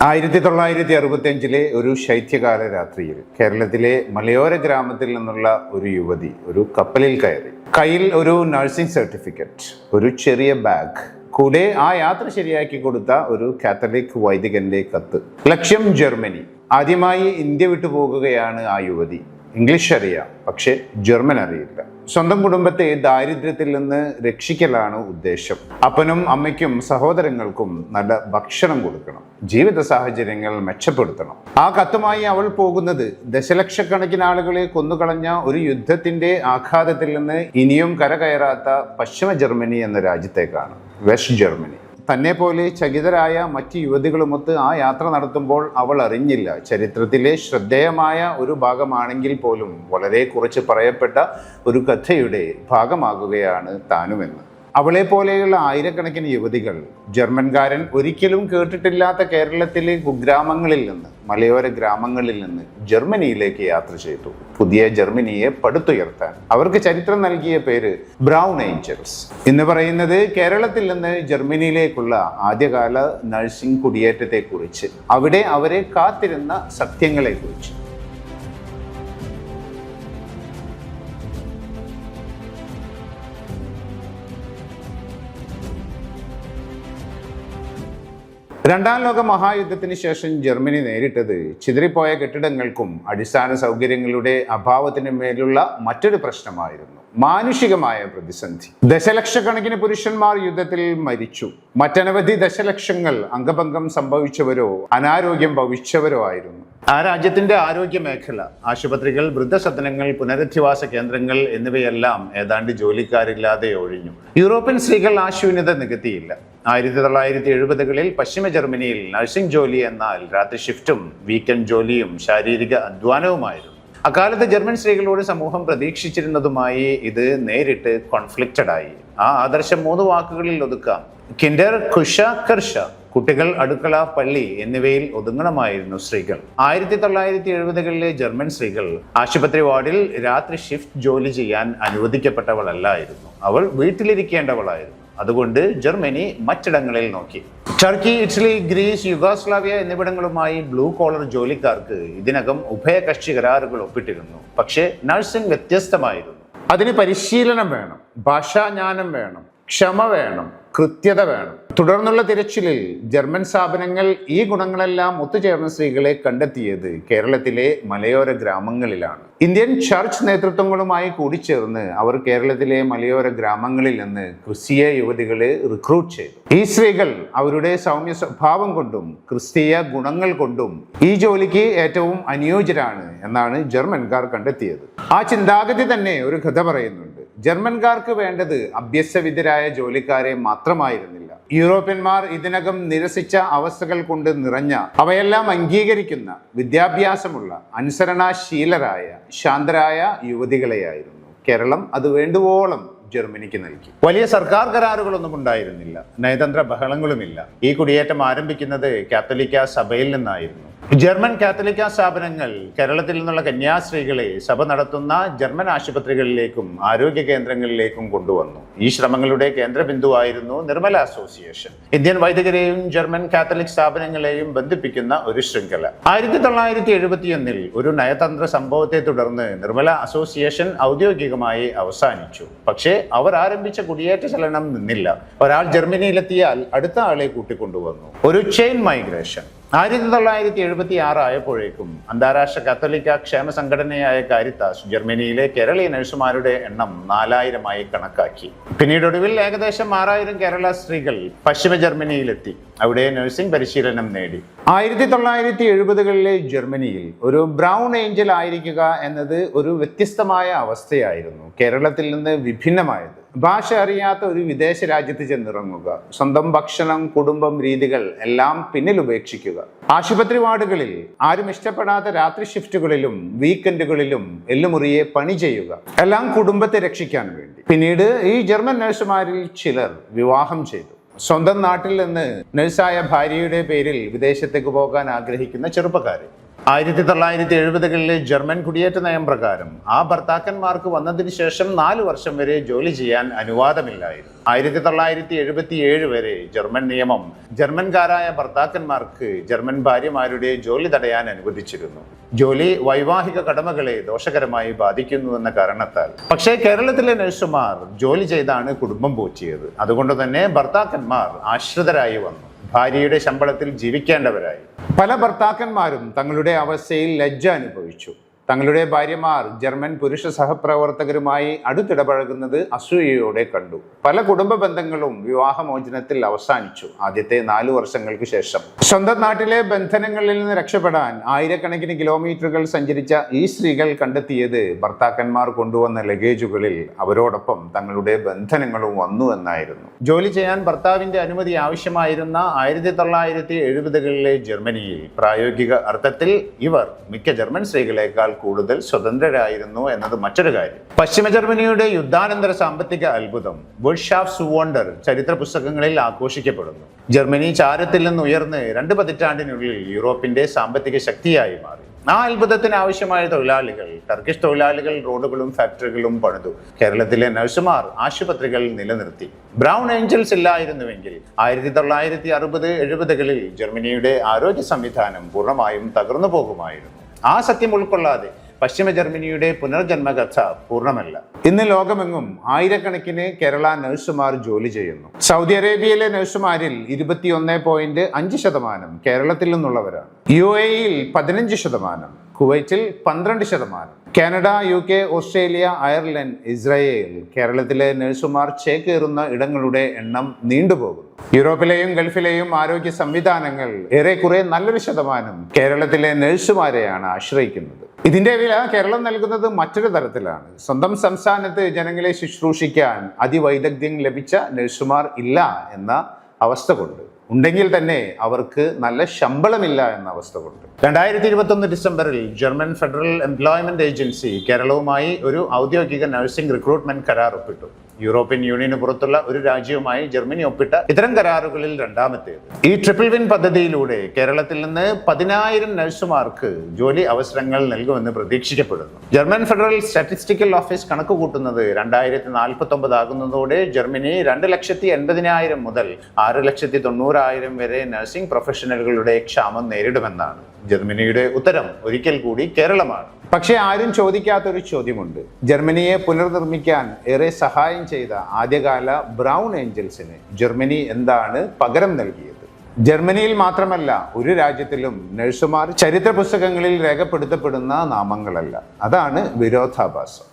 1965 ഒരു ശൈത്യകാല രാത്രിയിൽ കേരളത്തിലെ മലയോര ഗ്രാമത്തിൽ നിന്നുള്ള ഒരു യുവതി ഒരു കപ്പലിൽ കയറി. കയ്യിൽ ഒരു നഴ്സിംഗ് സർട്ടിഫിക്കറ്റ്, ഒരു ചെറിയ ബാഗ്, കൂടെ ആ യാത്ര ശരിയാക്കി കൊടുത്ത ഒരു കാത്തലിക് വൈദികന്റെ കത്ത്. ലക്ഷ്യം ജർമ്മനി. ആദ്യമായി ഇന്ത്യ വിട്ടു പോകുകയാണ് ആ യുവതി. ഇംഗ്ലീഷ് അറിയാം, പക്ഷെ ജർമ്മൻ അറിയില്ല. സ്വന്തം കുടുംബത്തെ ദാരിദ്ര്യത്തിൽ നിന്ന് രക്ഷിക്കലാണ് ഉദ്ദേശം. അപ്പനും അമ്മയ്ക്കും സഹോദരങ്ങൾക്കും നല്ല ഭക്ഷണം കൊടുക്കണം, ജീവിത സാഹചര്യങ്ങൾ മെച്ചപ്പെടുത്തണം. ആ കത്തുമായി അവൾ പോകുന്നത് ദശലക്ഷക്കണക്കിന് ആളുകളെ കൊന്നുകളഞ്ഞ ഒരു യുദ്ധത്തിന്റെ ആഘാതത്തിൽ നിന്ന് ഇനിയും കരകയറാത്ത പശ്ചിമ ജർമ്മനി എന്ന രാജ്യത്തേക്കാണ്, വെസ്റ്റ് ജർമ്മനി. തന്നെ പോലെ ചകിതരായ മറ്റ് യുവതികളുമൊത്ത് ആ യാത്ര നടത്തുമ്പോൾ അവൾ അറിഞ്ഞില്ല, ചരിത്രത്തിലെ ശ്രദ്ധേയമായ ഒരു ഭാഗമാണെങ്കിൽ പോലും വളരെ കുറച്ച് പറയപ്പെട്ട ഒരു കഥയുടെ ഭാഗമാകുകയാണ് താനുമെന്ന്. അവളെ പോലെയുള്ള ആയിരക്കണക്കിന് യുവതികൾ ജർമ്മൻകാരൻ ഒരിക്കലും കേട്ടിട്ടില്ലാത്ത കേരളത്തിലെ കുഗ്രാമങ്ങളിൽ നിന്ന്, മലയോര ഗ്രാമങ്ങളിൽ നിന്ന് ജർമ്മനിയിലേക്ക് യാത്ര ചെയ്തു. പുതിയ ജർമ്മനിയെ പടുത്തുയർത്താൻ അവർക്ക് ചരിത്രം നൽകിയ പേര് ബ്രൗൺ ഏഞ്ചൽസ് എന്ന് പറയുന്നത് കേരളത്തിൽ നിന്ന് ജർമ്മനിയിലേക്കുള്ള ആദ്യകാല നഴ്സിംഗ് കുടിയേറ്റത്തെക്കുറിച്ച്, അവിടെ അവരെ കാത്തിരുന്ന സത്യങ്ങളെക്കുറിച്ച്. രണ്ടാം ലോക മഹായുദ്ധത്തിന് ശേഷം ജർമ്മനി നേരിട്ടത് ചിതറിപ്പോയ കെട്ടിടങ്ങൾക്കും അടിസ്ഥാന സൗകര്യങ്ങളുടെ അഭാവത്തിനും മേലുള്ള മറ്റൊരു പ്രശ്നമായിരുന്നു, മാനുഷികമായ പ്രതിസന്ധി. ദശലക്ഷക്കണക്കിന് പുരുഷന്മാർ യുദ്ധത്തിൽ മരിച്ചു. മറ്റനവധി ദശലക്ഷങ്ങൾ അംഗഭംഗം സംഭവിച്ചവരോ അനാരോഗ്യം ഭവിച്ചവരോ ആയിരുന്നു. ആ രാജ്യത്തിന്റെ ആരോഗ്യ മേഖല, ആശുപത്രികൾ, വൃദ്ധസദനങ്ങൾ, പുനരധിവാസ കേന്ദ്രങ്ങൾ എന്നിവയെല്ലാം ഏതാണ്ട് ജോലിക്കാരില്ലാതെ ഒഴിഞ്ഞു. യൂറോപ്യൻ സ്ത്രീകൾ ആ ശൂന്യത നികത്തിയില്ല. 1970-കളിൽ പശ്ചിമ ജർമ്മനിയിൽ നഴ്സിംഗ് ജോലി എന്നാൽ രാത്രി ഷിഫ്റ്റും വീക്കെൻഡ് ജോലിയും ശാരീരിക അധ്വാനവുമായിരുന്നു. അക്കാലത്ത് ജർമ്മൻ സ്ത്രീകളോട് സമൂഹം പ്രതീക്ഷിച്ചിരുന്നതുമായി ഇത് നേരിട്ട് കോൺഫ്ലിക്റ്റഡ് ആയി. ആ ആദർശം 3 വാക്കുകളിൽ ഒതുക്കാം: കിൻഡർ, കുഷ, കർഷ. കുട്ടികൾ, അടുക്കള, പള്ളി എന്നിവയിൽ ഒതുങ്ങണമായിരുന്നു സ്ത്രീകൾ. 1970-കളിലെ ജർമ്മൻ സ്ത്രീകൾ ആശുപത്രി വാർഡിൽ രാത്രി ഷിഫ്റ്റ് ജോലി ചെയ്യാൻ അനുവദിക്കപ്പെട്ടവളല്ലായിരുന്നു. അവൾ വീട്ടിലിരിക്കേണ്ടവളായിരുന്നു. അതുകൊണ്ട് ജർമ്മനി മറ്റിടങ്ങളിൽ നോക്കി. ടർക്കി, ഇറ്റലി, ഗ്രീസ്, യുഗോസ്ലാവിയ എന്നിവിടങ്ങളുമായി ബ്ലൂ കോളർ ജോലിക്കാർക്ക് ഇതിനകം ഉഭയകക്ഷി കരാറുകൾ ഒപ്പിട്ടിരുന്നു. പക്ഷേ നഴ്സിംഗ് വ്യത്യസ്തമായിരുന്നു. അതിന് പരിശീലനം വേണം, ഭാഷാജ്ഞാനം വേണം, ക്ഷമ വേണം, കൃത്യത വേണം. തുടർന്നുള്ള തിരച്ചിലിൽ ജർമ്മൻ സ്ഥാപനങ്ങൾ ഈ ഗുണങ്ങളെല്ലാം ഒത്തുചേർന്ന സ്ത്രീകളെ കണ്ടെത്തിയത് കേരളത്തിലെ മലയോര ഗ്രാമങ്ങളിലാണ്. ഇന്ത്യൻ ചർച്ച് നേതൃത്വങ്ങളുമായി കൂടിച്ചേർന്ന് അവർ കേരളത്തിലെ മലയോര ഗ്രാമങ്ങളിൽ നിന്ന് ക്രിസ്തീയ യുവതികളെ റിക്രൂട്ട് ചെയ്തു. ഈ സ്ത്രീകൾ അവരുടെ സൗമ്യ സ്വഭാവം കൊണ്ടും ക്രിസ്തീയ ഗുണങ്ങൾ കൊണ്ടും ഈ ജോലിക്ക് ഏറ്റവും അനുയോജ്യരാണ് എന്നാണ് ജർമ്മൻകാർ കണ്ടെത്തിയത്. ആ ചിന്താഗതി തന്നെ ഒരു കഥ പറയുന്നുണ്ട്. ജർമ്മൻകാർക്ക് വേണ്ടത് അഭ്യസ്തവിദ്യരായ ജോലിക്കാരെ മാത്രമായിരുന്നില്ല. യൂറോപ്യന്മാർ ഇതിനകം നിരസിച്ച അവസ്ഥകൾ കൊണ്ട് നിറഞ്ഞ, അവയെല്ലാം അംഗീകരിക്കുന്ന, വിദ്യാഭ്യാസമുള്ള, അനുസരണാശീലരായ, ശാന്തരായ യുവതികളെയായിരുന്നു. കേരളം അത് വേണ്ടുവോളം ജർമ്മനിക്ക് നൽകി. വലിയ സർക്കാർ കരാറുകളൊന്നും ഉണ്ടായിരുന്നില്ല, നയതന്ത്ര ബഹളങ്ങളുമില്ല. ഈ കുടിയേറ്റം ആരംഭിക്കുന്നത് കാത്തലിക്ക സഭയിൽ നിന്നായിരുന്നു. ജർമ്മൻ കാത്തലിക്ക സ്ഥാപനങ്ങൾ കേരളത്തിൽ നിന്നുള്ള കന്യാസ്ത്രീകളെ സഭ നടത്തുന്ന ജർമ്മൻ ആശുപത്രികളിലേക്കും ആരോഗ്യ കേന്ദ്രങ്ങളിലേക്കും കൊണ്ടുവന്നു. ഈ ശ്രമങ്ങളുടെ കേന്ദ്രബിന്ദുവായിരുന്നു നിർമ്മല അസോസിയേഷൻ, ഇന്ത്യൻ വൈദികരെയും ജർമ്മൻ കാത്തലിക് സ്ഥാപനങ്ങളെയും ബന്ധിപ്പിക്കുന്ന ഒരു ശൃംഖല. 1971 ഒരു നയതന്ത്ര സംഭവത്തെ തുടർന്ന് നിർമ്മല അസോസിയേഷൻ ഔദ്യോഗികമായി അവസാനിച്ചു. പക്ഷേ അവർ ആരംഭിച്ച കുടിയേറ്റ ചലനം നിന്നില്ല. ഒരാൾ ജർമ്മനിയിലെത്തിയാൽ അടുത്ത ആളെ കൂട്ടിക്കൊണ്ടുവന്നു. ഒരു ചെയിൻ മൈഗ്രേഷൻ. 1976 ആയപ്പോഴേക്കും അന്താരാഷ്ട്ര കത്തോലിക്ക ക്ഷേമ സംഘടനയായ കാരിത്താസ് ജർമ്മനിയിലെ കേരളീയ നഴ്സുമാരുടെ എണ്ണം 4000 കണക്കാക്കി. പിന്നീട് ഒടുവിൽ ഏകദേശം 6000 കേരള സ്ത്രീകൾ പശ്ചിമ ജർമ്മനിയിലെത്തി. അവിടെ നഴ്സിംഗ് പരിശീലനം നേടി. 1970-കളിലെ ജർമ്മനിയിൽ ഒരു ബ്രൗൺ ഏഞ്ചൽ ആയിരിക്കുക എന്നത് ഒരു വ്യത്യസ്തമായ അവസ്ഥയായിരുന്നു, കേരളത്തിൽ നിന്ന് വിഭിന്നമായത്. ഭാഷ അറിയാത്ത ഒരു വിദേശ രാജ്യത്ത് ചെന്നിറങ്ങുക, സ്വന്തം ഭക്ഷണം, കുടുംബം, രീതികൾ എല്ലാം പിന്നിൽ ഉപേക്ഷിക്കുക. ആശുപത്രി വാർഡുകളിൽ ആരും ഇഷ്ടപ്പെടാത്ത രാത്രി ഷിഫ്റ്റുകളിലും വീക്കെൻഡുകളിലും എല്ലുമുറിയെ പണി ചെയ്യുക, എല്ലാം കുടുംബത്തെ രക്ഷിക്കാൻ വേണ്ടി. പിന്നീട് ഈ ജർമ്മൻ നഴ്സുമാരിൽ ചിലർ വിവാഹം ചെയ്തു. സ്വന്തം നാട്ടിൽ നിന്ന് നഴ്സായ ഭാര്യയുടെ പേരിൽ വിദേശത്തേക്ക് പോകാൻ ആഗ്രഹിക്കുന്ന ചെറുപ്പക്കാരെ. 1970-കളിലെ ജർമ്മൻ കുടിയേറ്റ നയം പ്രകാരം ആ ഭർത്താക്കന്മാർക്ക് വന്നതിന് ശേഷം 4 വർഷം വരെ ജോലി ചെയ്യാൻ അനുവാദമില്ലായിരുന്നു. 1977 വരെ ജർമ്മൻ നിയമം ജർമ്മൻകാരായ ഭർത്താക്കന്മാർക്ക് ജർമ്മൻ ഭാര്യമാരുടെ ജോലി തടയാൻ അനുവദിച്ചിരുന്നു. ജോലി വൈവാഹിക കടമകളെ ദോഷകരമായി ബാധിക്കുന്നുവെന്ന കാരണത്താൽ. പക്ഷേ കേരളത്തിലെ നഴ്സുമാർ ജോലി ചെയ്താണ് കുടുംബം പോറ്റിയത്. അതുകൊണ്ട് തന്നെ ഭർത്താക്കന്മാർ ആശ്രിതരായി വന്നു, ഭാര്യയുടെ ശമ്പളത്തിൽ ജീവിക്കേണ്ടവരായി. പല ഭർത്താക്കന്മാരും തങ്ങളുടെ അവസ്ഥയിൽ ലജ്ജ അനുഭവിച്ചു. തങ്ങളുടെ ഭാര്യമാർ ജർമ്മൻ പുരുഷ സഹപ്രവർത്തകരുമായി അടുത്തിടപഴകുന്നത് അസൂയയോടെ കണ്ടു. പല കുടുംബ ബന്ധങ്ങളും വിവാഹമോചനത്തിൽ അവസാനിച്ചു. ആദ്യത്തെ 4 വർഷങ്ങൾക്ക് ശേഷം സ്വന്തം നാട്ടിലെ ബന്ധനങ്ങളിൽ നിന്ന് രക്ഷപ്പെടാൻ ആയിരക്കണക്കിന് കിലോമീറ്ററുകൾ സഞ്ചരിച്ച ഈ സ്ത്രീകൾ കണ്ടെത്തിയത് ഭർത്താക്കന്മാർ കൊണ്ടുവന്ന ലഗേജുകളിൽ അവരോടൊപ്പം തങ്ങളുടെ ബന്ധനങ്ങളും വന്നു എന്നായിരുന്നു. ജോലി ചെയ്യാൻ ഭർത്താവിന്റെ അനുമതി ആവശ്യമായിരുന്ന 1970-കളിലെ ജർമ്മനിയിൽ പ്രായോഗിക അർത്ഥത്തിൽ ഇവർ മിക്ക ജർമ്മൻ സ്ത്രീകളെക്കാൾ കൂടുതൽ സ്വതന്ത്രരായിരുന്നു എന്നത് മറ്റൊരു കാര്യം. പശ്ചിമ ജർമ്മനിയുടെ യുദ്ധാനന്തര സാമ്പത്തിക അത്ഭുതം വുൾഷാഫ്സ് വണ്ടർ ചരിത്ര പുസ്തകങ്ങളിൽ ആഘോഷിക്കപ്പെടുന്നു. ജർമ്മനി ചാരത്തിൽ നിന്ന് ഉയർന്ന് 2 പതിറ്റാണ്ടിനുള്ളിൽ യൂറോപ്പിന്റെ സാമ്പത്തിക ശക്തിയായി മാറി. ആ അത്ഭുതത്തിന് ആവശ്യമായ തൊഴിലാളികൾ, ടർക്കിഷ് തൊഴിലാളികൾ റോഡുകളും ഫാക്ടറികളും പണിതു. കേരളത്തിലെ നഴ്സുമാർ ആശുപത്രികൾ നിലനിർത്തി. ബ്രൗൺ ഏഞ്ചൽസ് ഇല്ലായിരുന്നുവെങ്കിൽ 1960-70-കളിൽ ജർമ്മനിയുടെ ആരോഗ്യ സംവിധാനം പൂർണ്ണമായും തകർന്നു പോകുമായിരുന്നു. ആ സത്യം ഉൾക്കൊള്ളാതെ പശ്ചിമ ജർമ്മനിയുടെ പുനർജന്മകഥ പൂർണ്ണമല്ല. ഇന്ന് ലോകമെങ്ങും ആയിരക്കണക്കിന് കേരള നഴ്സുമാർ ജോലി ചെയ്യുന്നു. സൗദി അറേബ്യയിലെ നഴ്സുമാരിൽ 21.5% കേരളത്തിൽ നിന്നുള്ളവരാണ്. UAE-യിൽ 15%, കുവൈറ്റിൽ 12%, Canada, UK, Australia, Ireland, Israel. കേരളത്തിലെ നഴ്സുമാർ ചേക്കേറുന്ന ഇടങ്ങളുടെ എണ്ണം നീണ്ടുപോകുന്നു. യൂറോപ്പിലെയും ഗൾഫിലെയും ആരോഗ്യ സംവിധാനങ്ങൾ ഏറെക്കുറെ നല്ലൊരു ശതമാനം കേരളത്തിലെ നഴ്സുമാരെയാണ് ആശ്രയിക്കുന്നത്. ഇതിന്റെ വില കേരളം നൽകുന്നത് മറ്റൊരു തരത്തിലാണ്. സ്വന്തം സംസ്ഥാനത്ത് ജനങ്ങളെ ശുശ്രൂഷിക്കാൻ അതിവൈദഗ്ധ്യം ലഭിച്ച നഴ്സുമാർ ഇല്ല എന്ന അവസ്ഥ കൊണ്ട്, ഉണ്ടെങ്കിൽ തന്നെ അവർക്ക് നല്ല ശമ്പളമില്ല എന്ന അവസ്ഥ കൊണ്ട്. 2021 ഡിസംബറിൽ ജർമ്മൻ ഫെഡറൽ എംപ്ലോയ്മെന്റ് ഏജൻസി കേരളവുമായി ഒരു ഔദ്യോഗിക നഴ്സിംഗ് റിക്രൂട്ട്മെന്റ് കരാർ ഒപ്പിട്ടു. യൂറോപ്യൻ യൂണിയന് പുറത്തുള്ള ഒരു രാജ്യവുമായി ജർമ്മനി ഒപ്പിട്ട ഇത്തരം കരാറുകളിൽ രണ്ടാമത്തേത്. ഈ ട്രിപ്പിൾ വിൻ പദ്ധതിയിലൂടെ കേരളത്തിൽ നിന്ന് 10,000 നഴ്സുമാർക്ക് ജോലി അവസരങ്ങൾ നൽകുമെന്ന് പ്രതീക്ഷിക്കപ്പെടുന്നു. ജർമ്മൻ ഫെഡറൽ സ്റ്റാറ്റിസ്റ്റിക്കൽ ഓഫീസ് കണക്ക് കൂട്ടുന്നത് 2049 ആകുന്നതോടെ ജർമ്മനി 2,80,000 മുതൽ 6,90,000 വരെ നഴ്സിംഗ് പ്രൊഫഷണലുകളുടെ ക്ഷാമം നേരിടുമെന്നാണ്. ജർമ്മനിയുടെ ഉത്തരം ഒരിക്കൽ കൂടി കേരളമാണ്. പക്ഷേ ആരും ചോദിക്കാത്തൊരു ചോദ്യമുണ്ട്. ജർമ്മനിയെ പുനർനിർമ്മിക്കാൻ ഏറെ സഹായം ചെയ്ത ആദ്യകാല ബ്രൗൺ ഏഞ്ചൽസിന് ജർമ്മനി എന്താണ് പകരം നൽകിയത്? ജർമ്മനിയിൽ മാത്രമല്ല, ഒരു രാജ്യത്തിലും നഴ്സുമാർ ചരിത്ര പുസ്തകങ്ങളിൽ രേഖപ്പെടുത്തപ്പെടുന്ന നാമങ്ങളല്ല. അതാണ് വിരോധാഭാസം.